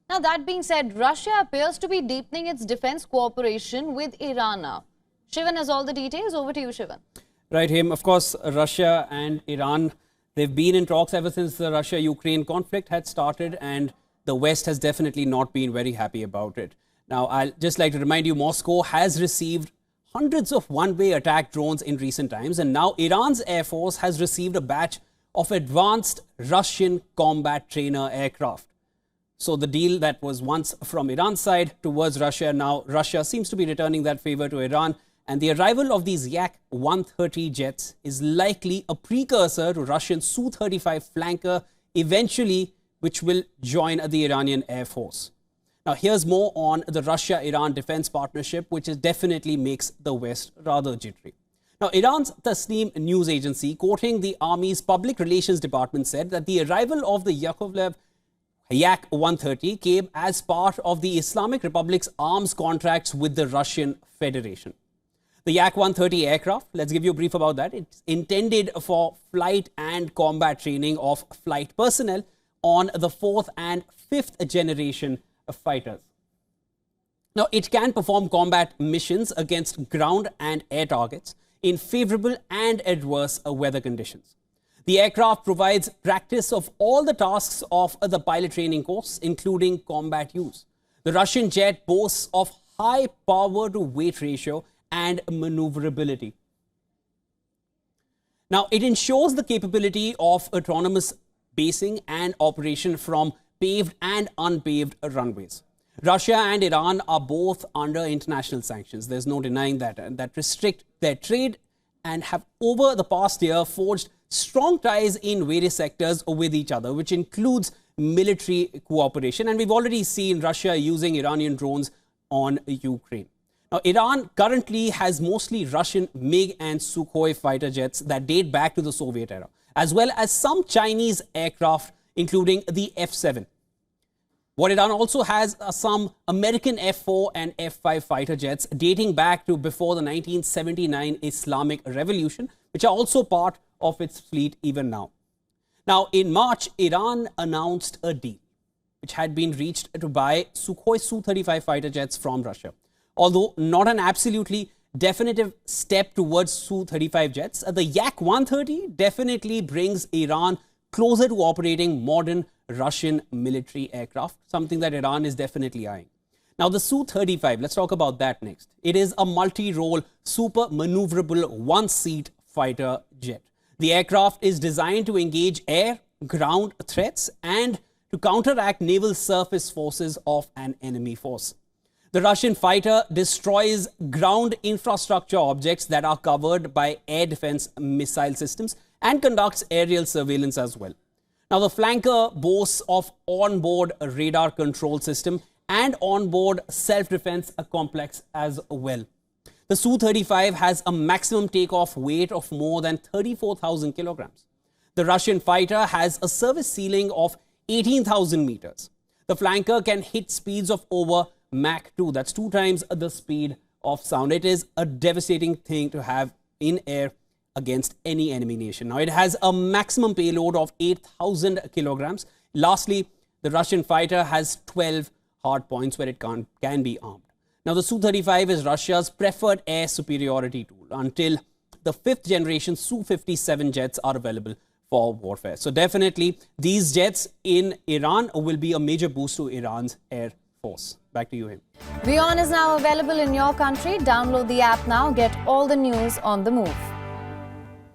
Now, that being said, Russia appears to be deepening its defense cooperation with Iran now. Shivan has all the details. Over to you, Shivan. Right, Him. Of course, Russia and Iran, they've been in talks ever since the Russia-Ukraine conflict had started, and the West has definitely not been very happy about it. Now, I'll just like to remind you, Moscow has received hundreds of one-way attack drones in recent times, and now Iran's Air Force has received a batch of advanced Russian combat trainer aircraft. So the deal that was once from Iran's side towards Russia, now Russia seems to be returning that favor to Iran. And the arrival of these Yak-130 jets is likely a precursor to Russian Su-35 flanker, eventually, which will join the Iranian Air Force. Now, here's more on the Russia-Iran defense partnership, which definitely makes the West rather jittery. Now, Iran's Tasnim news agency, quoting the Army's public relations department, said that the arrival of the Yak-130 came as part of the Islamic Republic's arms contracts with the Russian Federation. The Yak-130 aircraft, let's give you a brief about that. It's intended for flight and combat training of flight personnel on the 4th and 5th generation of fighters. Now, it can perform combat missions against ground and air targets in favorable and adverse weather conditions. The aircraft provides practice of all the tasks of the pilot training course, including combat use. The Russian jet boasts of high power to weight ratio and maneuverability. Now, it ensures the capability of autonomous basing and operation from paved and unpaved runways. Russia and Iran are both under international sanctions. There's no denying that restrict their trade and have over the past year forged strong ties in various sectors with each other, which includes military cooperation. And we've already seen Russia using Iranian drones on Ukraine. Now, Iran currently has mostly Russian MiG and Sukhoi fighter jets that date back to the Soviet era, as well as some Chinese aircraft, including the F-7. What Iran also has are some American F-4 and F-5 fighter jets dating back to before the 1979 Islamic Revolution, which are also part of its fleet even now. Now, in March, Iran announced a deal which had been reached to buy Sukhoi Su-35 fighter jets from Russia. Although not an absolutely definitive step towards Su-35 jets, the Yak-130 definitely brings Iran closer to operating modern Russian military aircraft, something that Iran is definitely eyeing. Now, the Su-35, let's talk about that next. It is a multi-role, super maneuverable one-seat fighter jet. The aircraft is designed to engage air, ground threats and to counteract naval surface forces of an enemy force. The Russian fighter destroys ground infrastructure objects that are covered by air defense missile systems and conducts aerial surveillance as well. Now, the flanker boasts of onboard radar control system and onboard self-defense complex as well. The Su-35 has a maximum takeoff weight of more than 34,000 kilograms. The Russian fighter has a service ceiling of 18,000 meters. The flanker can hit speeds of over Mach 2, that's 2 times the speed of sound. It is a devastating thing to have in air against any enemy nation. Now, it has a maximum payload of 8,000 kilograms. Lastly, the Russian fighter has 12 hard points where it can be armed. Now, the Su-35 is Russia's preferred air superiority tool until the 5th generation Su-57 jets are available for warfare. So definitely, these jets in Iran will be a major boost to Iran's air force. Back to you, Him. WION is now available in your country. Download the app now. Get all the news on the move.